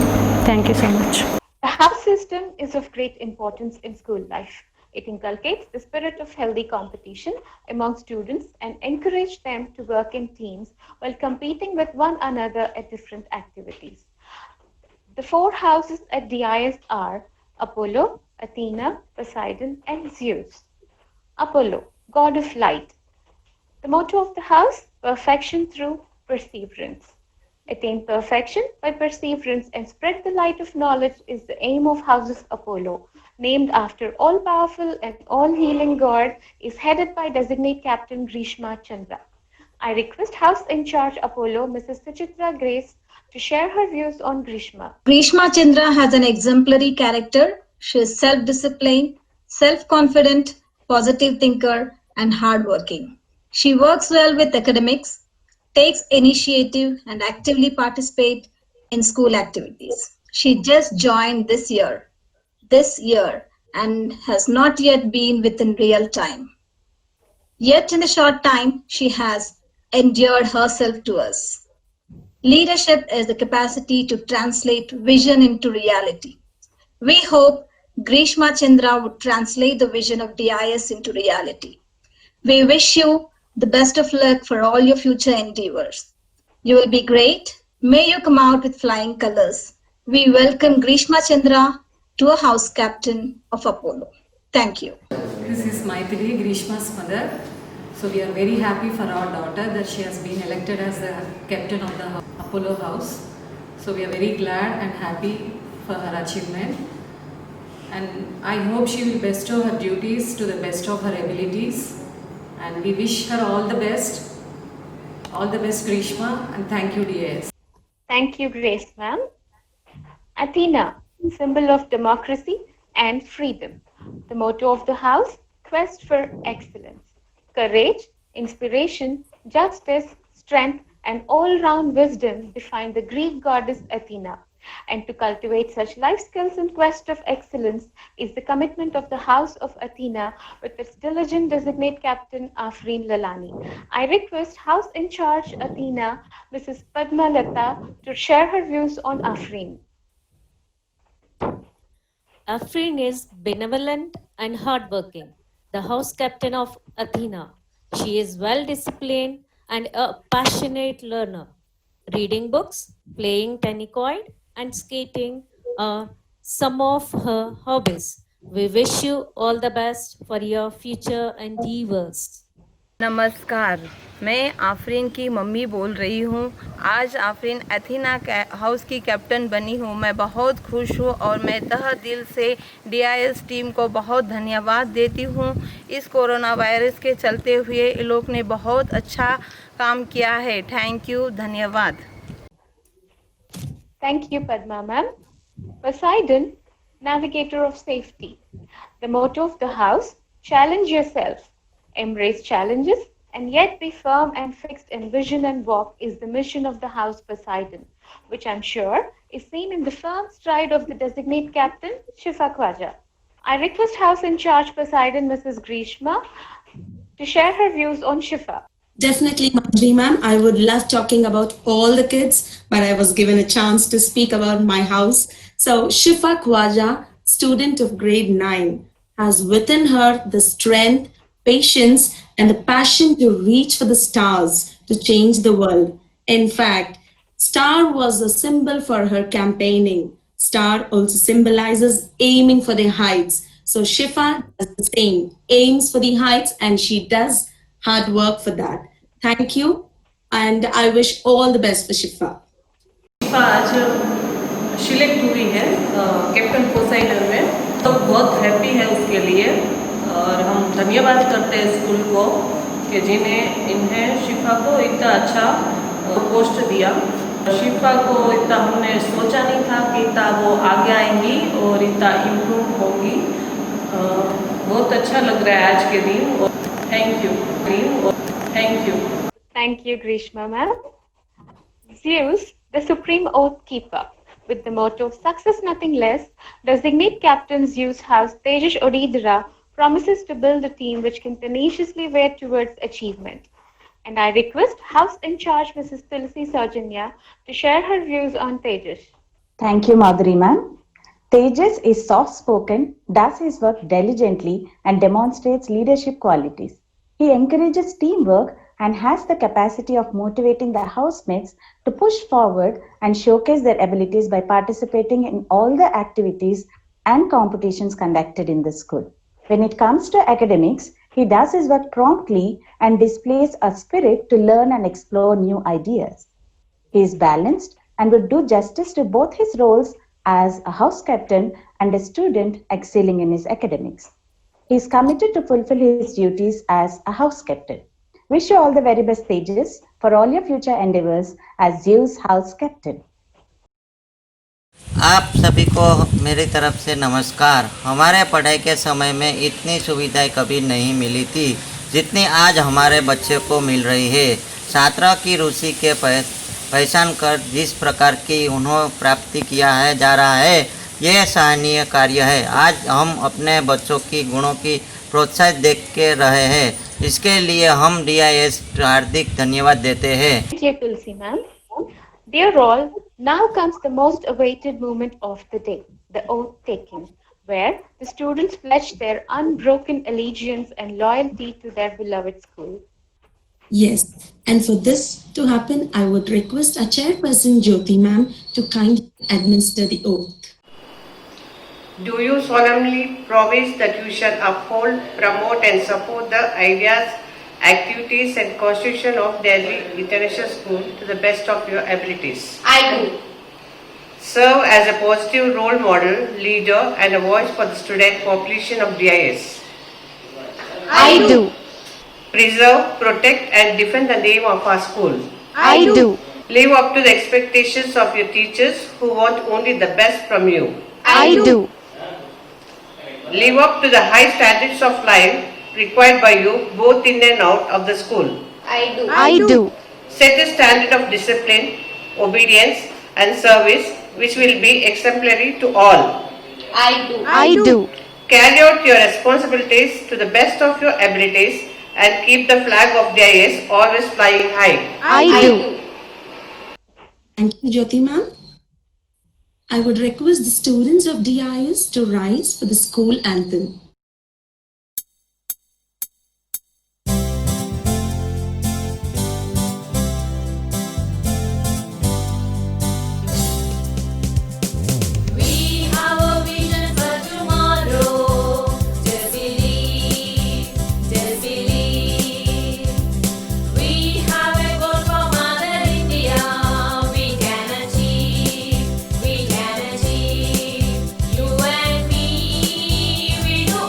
Thank you so much. The house system is of great importance in school life. It inculcates the spirit of healthy competition among students and encourages them to work in teams while competing with one another at different activities. The 4 houses at DIS are Apollo, Athena, Poseidon, and Zeus. Apollo, god of light. The motto of the house, perfection through perseverance. Attain perfection by perseverance and spread the light of knowledge is the aim of Houses Apollo, named after all-powerful and all-healing god, is headed by designate Captain Grishma Chandra. I request House in Charge Apollo, Mrs. Suchitra Grace, to share her views on Grishma. Grishma Chandra has an exemplary character. She is self-disciplined, self-confident, positive thinker, and hardworking. She works well with academics, takes initiative and actively participate in school activities. She just joined this year and has not yet been within real time. Yet in the short time, she has endeared herself to us. Leadership is the capacity to translate vision into reality. We hope Grishma Chandra would translate the vision of DIS into reality. We wish you the best of luck for all your future endeavors. You will be great. May you come out with flying colors. We welcome Grishma Chandra to a house captain of Apollo. Thank you. This is Maithili, Grishma's mother. So we are very happy for our daughter that she has been elected as the captain of the Apollo house. So we are very glad and happy for her achievement. And I hope she will bestow her duties to the best of her abilities. And we wish her all the best. All the best, Grishma, and thank you, DIS. Thank you, Grace, ma'am. Athena, symbol of democracy and freedom. The motto of the house, quest for excellence. Courage, inspiration, justice, strength, and all-round wisdom define the Greek goddess Athena. And to cultivate such life skills in quest of excellence is the commitment of the House of Athena with its diligent designate Captain Afreen Lalani. I request House in Charge Athena, Mrs. Padma Lata, to share her views on Afreen. Afreen is benevolent and hardworking, the house captain of Athena. She is well disciplined and a passionate learner. Reading books, playing tennis and skating are some of her hobbies. We wish you all the best for your future endeavors. नमस्कार, मैं आफरीन की mummy बोल रही हूँ। आज Afreen एथीना house की captain बनी हूँ। मैं बहुत खुश हूँ और मैं तहे दिल से DIS टीम को बहुत धन्यवाद देती हूँ। इस कोरोना वायरस के चलते हुए ये लोग ने बहुत अच्छा काम किया है। थैंक यू, धन्यवाद। Thank you, Padma ma'am. Poseidon, navigator of safety. The motto of the house, challenge yourself. Embrace challenges and yet be firm and fixed in vision and walk is the mission of the house Poseidon, which I'm sure is seen in the firm stride of the designate captain, Shifa Khwaja. I request House in Charge Poseidon, Mrs. Grishma, to share her views on Shifa. Definitely, Manjari ma'am. I would love talking about all the kids, but I was given a chance to speak about my house. So Shifa Khwaja, student of grade 9, has within her the strength, patience, and the passion to reach for the stars to change the world. In fact, star was a symbol for her campaigning. Star also symbolizes aiming for the heights. So Shifa does the same, aims for the heights, and she does hard work for that. Thank you, and I wish all the best for Shifa. शिफा आज select हुई है captain Poseidon में, तो बहुत happy है उसके लिए और हम धन्यवाद करते हैं स्कूल को कि इन्हें शिफा को इतना अच्छा पोस्ट दिया। शिफा को इतना हमने सोचा नहीं था कि इतना वो आगे आएंगी और इतना इम्प्रूव होगी। बहुत अच्छा लग रहा है आज के दिन। Thank you. Thank you, Grishma ma'am. Zeus, the supreme oath keeper, with the motto "Success Nothing Less," designate Captain Zeus House Tejas Odidara promises to build a team which can tenaciously work towards achievement. And I request House in Charge Mrs. Tulsi Saujanya to share her views on Tejas. Thank you, Madhuri ma'am. Tejas is soft-spoken, does his work diligently, and demonstrates leadership qualities. He encourages teamwork and has the capacity of motivating the housemates to push forward and showcase their abilities by participating in all the activities and competitions conducted in the school. When it comes to academics, he does his work promptly and displays a spirit to learn and explore new ideas. He is balanced and would do justice to both his roles as a house captain and a student excelling in his academics. He is committed to fulfill his duties as a house captain. Wish you all the very best, Tejas, for all your future endeavors as Zeus House Captain. आप सभी को मेरी तरफ से नमस्कार। हमारे पढ़ाई के समय में इतनी सुविधाएं कभी नहीं मिली थी जितनी आज हमारे बच्चे को मिल रही है। छात्रों की रुचि के पहचान कर जिस प्रकार की उन्होंने प्राप्ति किया है जा रहा है, यह सराहनीय कार्य है। आज हम अपने बच्चों की गुणों की प्रोत्साहित देख के रहे हैं, इसके लिए हम DIS हार्दिक धन्यवाद देते हैं। Thank you, Tulsi ma'am. Dear all, now comes the most awaited moment of the day, the oath taking, where the students pledge their unbroken allegiance and loyalty to their beloved school. Yes, and for this to happen, I would request our chairperson Jyoti ma'am to kindly administer the oath. Do you solemnly promise that you shall uphold, promote and support the ideas, activities and constitution of Delhi International School to the best of your abilities? I do. Serve as a positive role model, leader and a voice for the student population of DIS. I do. Preserve, protect and defend the name of our school. I do. Live up to the expectations of your teachers who want only the best from you. I do. Live up to the high standards of life required by you both in and out of the school. I do. I do. Set a standard of discipline, obedience and service which will be exemplary to all. I do. I do. Carry out your responsibilities to the best of your abilities and keep the flag of DIS always flying high. I do. Thank you, Jyoti ma'am. I would request the students of DIS to rise for the school anthem. We have a vision for tomorrow. Just believe, just believe. We have a goal for Mother India. We can achieve, we can achieve. You and me, we do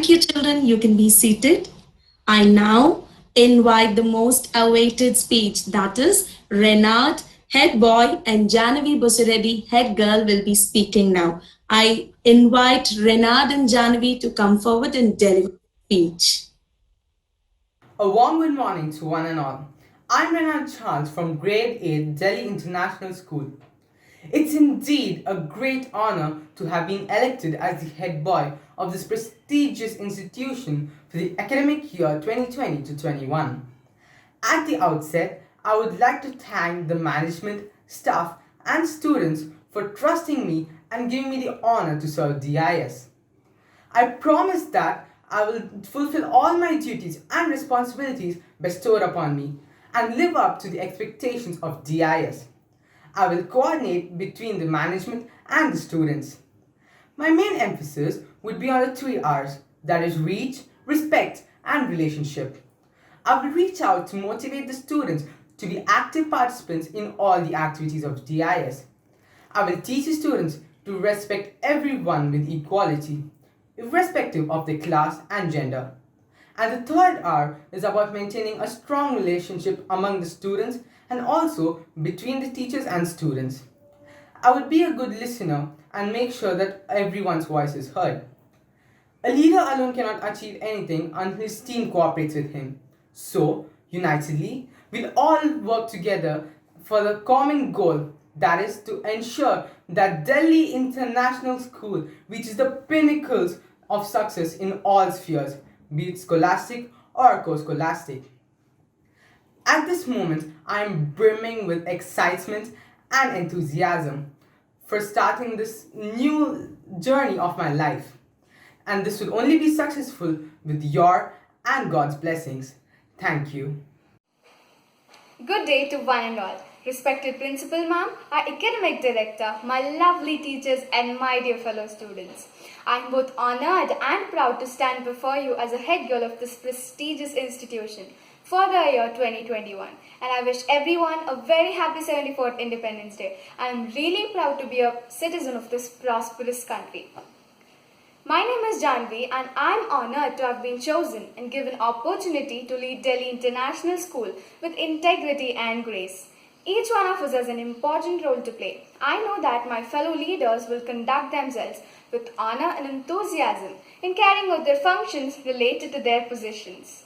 Thank you, children. You can be seated. I now invite the most awaited speech, that is, Renard, head boy, and Janavi Busireddy, head girl, will be speaking now. I invite Renard and Janavi to come forward and deliver the speech. A warm good morning to one and all. I'm Renard Charles from Grade 8 Delhi International School. It's indeed a great honor to have been elected as the head boy of this prestigious institution for the academic year 2020 to 21. At the outset, I would like to thank the management, staff, and students for trusting me and giving me the honor to serve DIS. I promise that I will fulfill all my duties and responsibilities bestowed upon me and live up to the expectations of DIS. I will coordinate between the management and the students. My main emphasis would be on the 3 R's, that is reach, respect, and relationship. I will reach out to motivate the students to be active participants in all the activities of DIS. I will teach the students to respect everyone with equality, irrespective of their class and gender. And the 3rd R is about maintaining a strong relationship among the students and also between the teachers and students. I would be a good listener and make sure that everyone's voice is heard. A leader alone cannot achieve anything until his team cooperates with him. So, unitedly, we'll all work together for the common goal, that is to ensure that Delhi International School reaches the pinnacles of success in all spheres, be it scholastic or co-scholastic. At this moment, I am brimming with excitement and enthusiasm for starting this new journey of my life. And this will only be successful with your and God's blessings. Thank you. Good day to one and all. Respected Principal Ma'am, our Academic Director, my lovely teachers and my dear fellow students. I am both honored and proud to stand before you as a head girl of this prestigious institution for the year 2021, and I wish everyone a very happy 74th Independence Day. I am really proud to be a citizen of this prosperous country. My name is Janvi and I am honored to have been chosen and given opportunity to lead Delhi International School with integrity and grace. Each one of us has an important role to play. I know that my fellow leaders will conduct themselves with honor and enthusiasm in carrying out their functions related to their positions.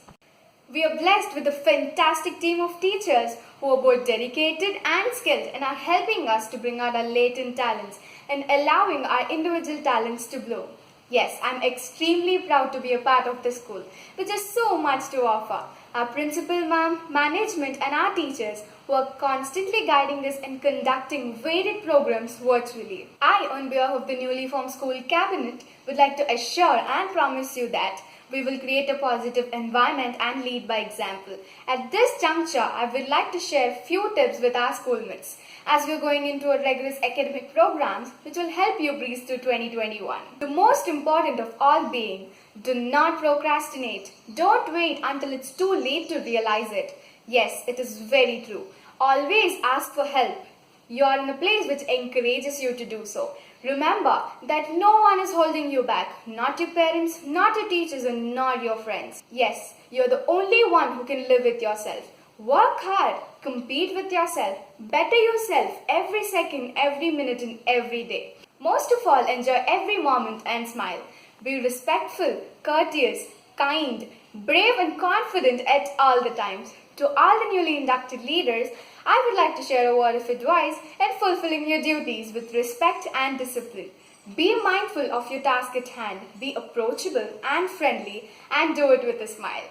We are blessed with a fantastic team of teachers who are both dedicated and skilled and are helping us to bring out our latent talents and allowing our individual talents to bloom. Yes, I'm extremely proud to be a part of this school, which has so much to offer. Our principal ma'am, management and our teachers who are constantly guiding us and conducting varied programs virtually. I, on behalf of the newly formed school cabinet, would like to assure and promise you that we will create a positive environment and lead by example. At this juncture, I would like to share a few tips with our schoolmates as we are going into a rigorous academic programs which will help you breeze through 2021. The most important of all being, do not procrastinate. Don't wait until it's too late to realize it. Yes, it is very true. Always ask for help. You are in a place which encourages you to do so. Remember that no one is holding you back, not your parents, not your teachers, and not your friends. Yes, you're the only one who can live with yourself. Work hard, compete with yourself, better yourself every second, every minute, and every day. Most of all, enjoy every moment and smile. Be respectful, courteous, kind, brave, and confident at all the times. To all the newly inducted leaders, I would like to share a word of advice in fulfilling your duties with respect and discipline. Be mindful of your task at hand, be approachable and friendly, and do it with a smile.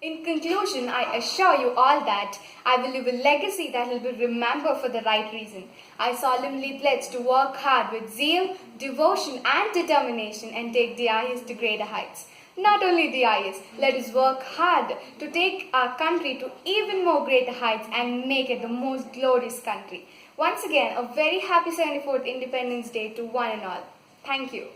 In conclusion, I assure you all that I will leave a legacy that will be remembered for the right reason. I solemnly pledge to work hard with zeal, devotion, and determination and take DIS to greater heights. Not only DIS, let us work hard to take our country to even more greater heights and make it the most glorious country. Once again, a very happy 74th Independence Day to one and all. Thank you.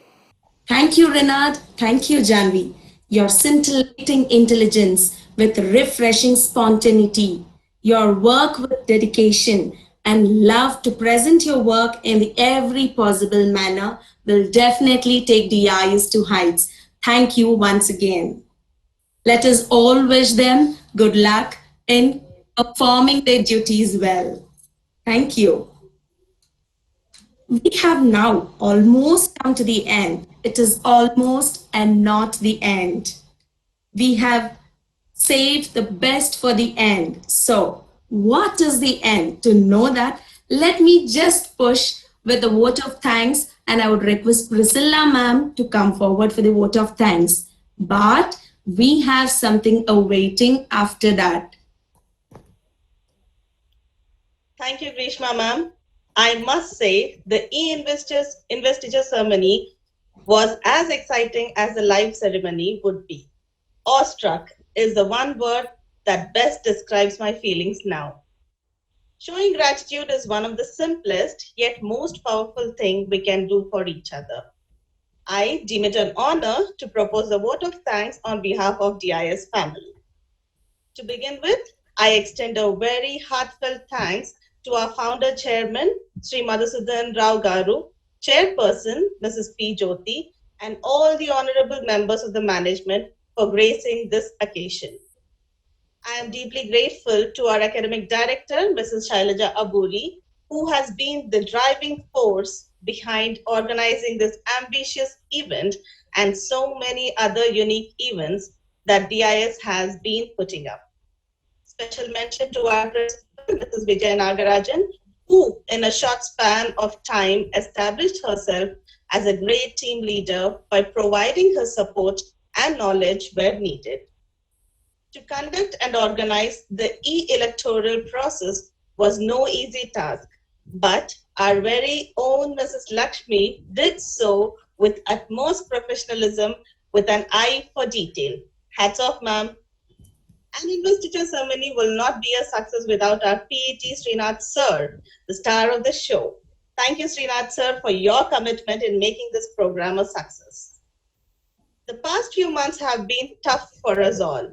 Thank you, Renard. Thank you, Janvi. Your scintillating intelligence with refreshing spontaneity, your work with dedication, and love to present your work in every possible manner will definitely take DIS to heights. thank you once again. Let us all wish them good luck in performing their duties well. Thank you. We have now almost come to the end. It is almost and not the end. We have saved the best for the end. So, what is the end? To know that, let me just push with a vote of thanks, and I would request Priscilla ma'am to come forward for the vote of thanks. But we have something awaiting after that. Thank you, Grishma ma'am. I must say the investiture ceremony was as exciting as the live ceremony would be. Awestruck is the one word that best describes my feelings now. Showing gratitude is one of the simplest yet most powerful things we can do for each other. I deem it an honor to propose a vote of thanks on behalf of DIS family. To begin with, I extend a very heartfelt thanks to our founder chairman, Sri Madhusudan Rao Garu, chairperson, Mrs. P. Jyoti, and all the honorable members of the management for gracing this occasion. I am deeply grateful to our academic director, Mrs. Shailaja Aburi, who has been the driving force behind organizing this ambitious event and so many other unique events that DIS has been putting up. Special mention to our principal, Mrs. Vijay Nagarajan, who in a short span of time established herself as a great team leader by providing her support and knowledge where needed. To conduct and organize the e-electoral process was no easy task, but our very own Mrs. Lakshmi did so with utmost professionalism with an eye for detail. Hats off, ma'am. An investiture ceremony will not be a success without our PAT Srinath sir, the star of the show. Thank you, Srinath sir, for your commitment in making this program a success. The past few months have been tough for us all.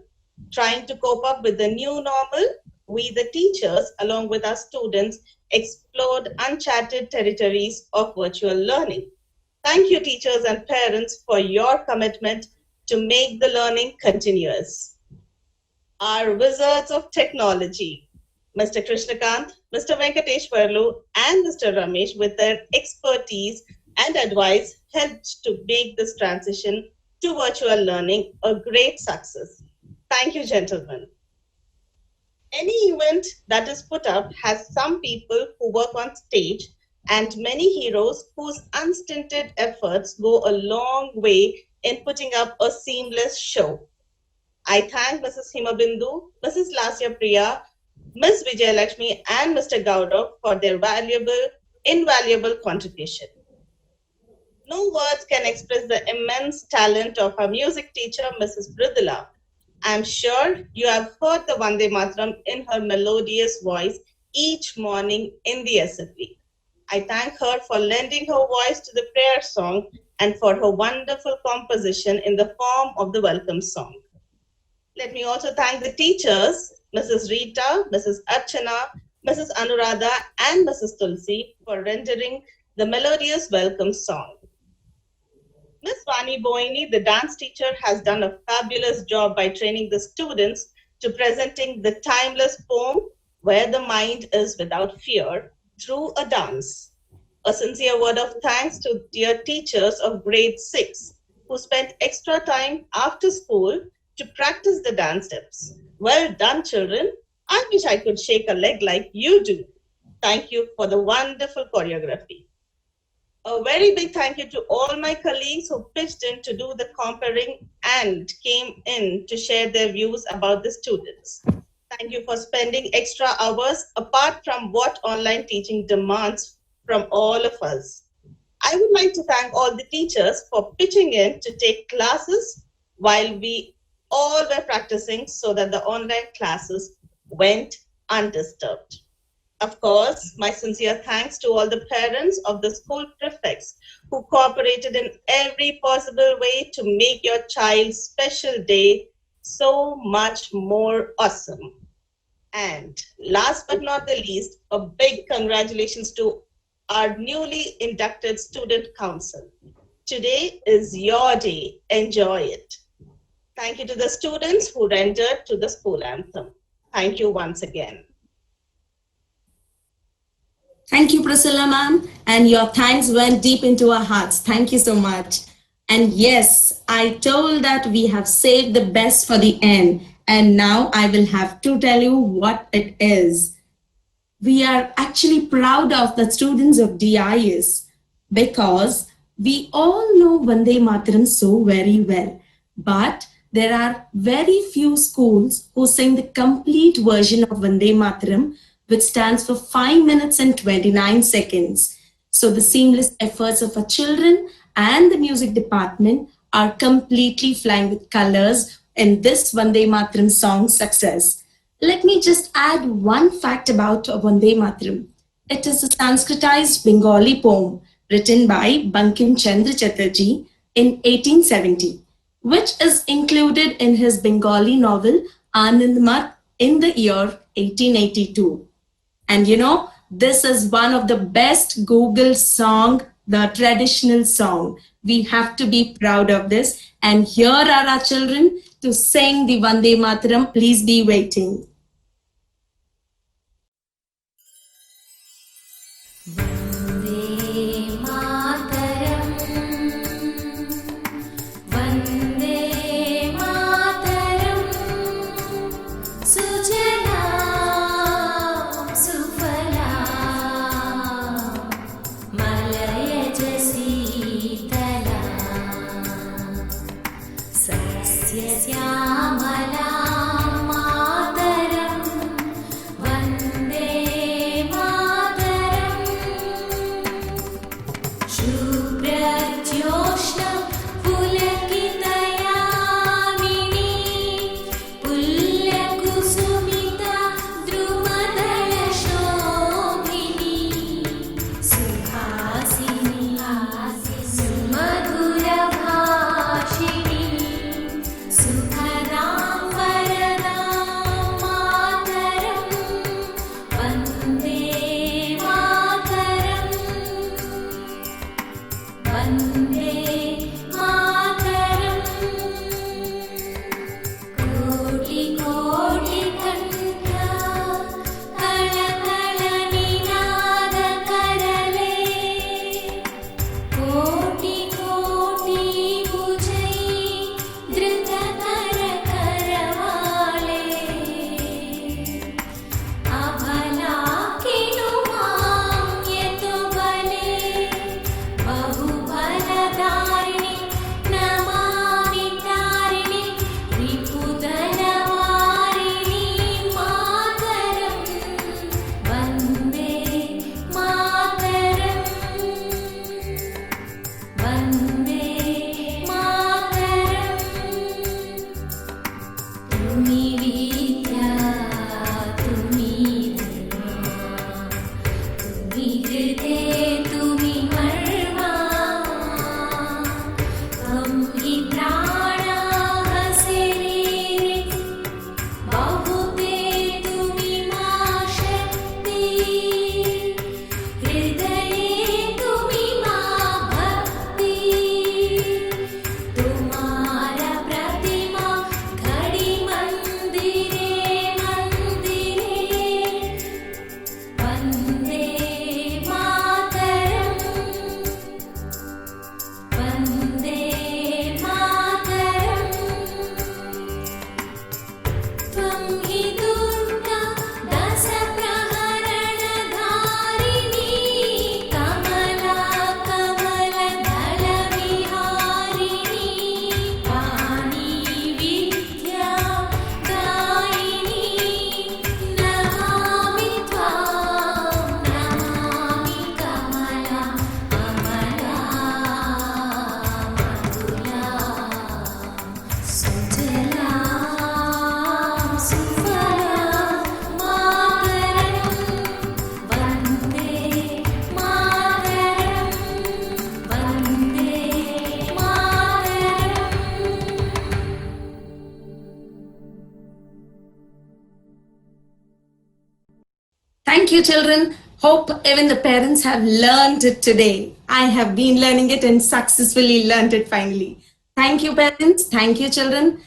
Trying to cope up with the new normal, we the teachers, along with our students, explored uncharted territories of virtual learning. Thank you, teachers and parents, for your commitment to make the learning continuous. Our wizards of technology, Mr. Krishnakant, Mr. Venkateshwarlu, and Mr. Ramesh, with their expertise and advice, helped to make this transition to virtual learning a great success. Thank you, gentlemen. Any event that is put up has some people who work on stage and many heroes whose unstinted efforts go a long way in putting up a seamless show. I thank Mrs. Himabindu, Mrs. Lasya Priya, Ms. Vijayalakshmi, and Mr. Gaurav for their invaluable contribution. No words can express the immense talent of our music teacher, Mrs. Bridula. I'm sure you have heard the Vande Mataram in her melodious voice each morning in the assembly. I thank her for lending her voice to the prayer song and for her wonderful composition in the form of the welcome song. Let me also thank the teachers, Mrs. Rita, Mrs. Archana, Mrs. Anuradha, and Mrs. Tulsi for rendering the melodious welcome song. Ms. Vani Boini, the dance teacher, has done a fabulous job by training the students to presenting the timeless poem, Where the Mind is Without Fear, through a dance. A sincere word of thanks to dear teachers of grade 6 who spent extra time after school to practice the dance steps. Well done, children. I wish I could shake a leg like you do. Thank you for the wonderful choreography. A very big thank you to all my colleagues who pitched in to do the comparing and came in to share their views about the students. Thank you for spending extra hours apart from what online teaching demands from all of us. I would like to thank all the teachers for pitching in to take classes while we all were practicing so that the online classes went undisturbed. Of course, my sincere thanks to all the parents of the school prefects who cooperated in every possible way to make your child's special day so much more awesome. And last but not the least, a big congratulations to our newly inducted student council. Today is your day. Enjoy it. Thank you to the students who rendered to the school anthem. Thank you once again. Thank you, Priscilla ma'am. And your thanks went deep into our hearts. Thank you so much. And yes, I told that we have saved the best for the end. And now I will have to tell you what it is. We are actually proud of the students of DIS because we all know Vande Mataram so very well. But there are very few schools who sing the complete version of Vande Mataram, which stands for 5 minutes and 29 seconds. So the seamless efforts of our children and the music department are completely flying with colors in this Vande Mataram song success. Let me just add one fact about Vande Mataram. It is a Sanskritized Bengali poem written by Bankim Chandra Chatterjee in 1870, which is included in his Bengali novel Anand Mat in the year 1882. And you know, this is one of the best Google song, the traditional song. We have to be proud of this. And here are our children to sing the Vande Mataram. Please be waiting. Thank you, children. Hope even the parents have learned it today. I have been learning it and successfully learned it finally. Thank you, parents. Thank you, children.